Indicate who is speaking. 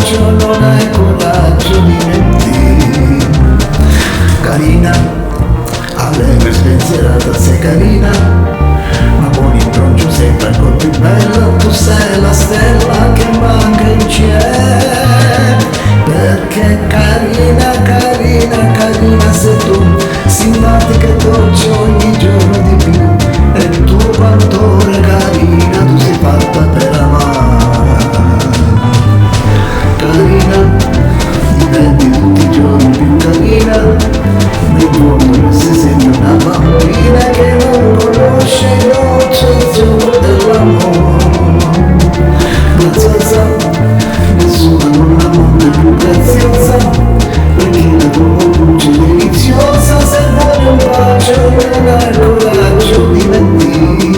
Speaker 1: coraggio, non hai coraggio di mentire. Carina, allegro spensierata, sei carina, ma con il broncio sempre ancora più bella. Tu sei la stella che manca in cielo, perché carina, carina, carina sei tu, simpatica e dolce ogni giorno di più. E tu quant'ore carina, tu sei fatta per amare. Carina, diventi tutti i giorni più carina, nel mondo sei sempre una bambina che non conosce il dolce gioco dell'amore. Graziosa, nessuna donna mondo è più graziosa, perché la tua luce è deliziosa. Se vuoi un bacio non hai il coraggio di mentire.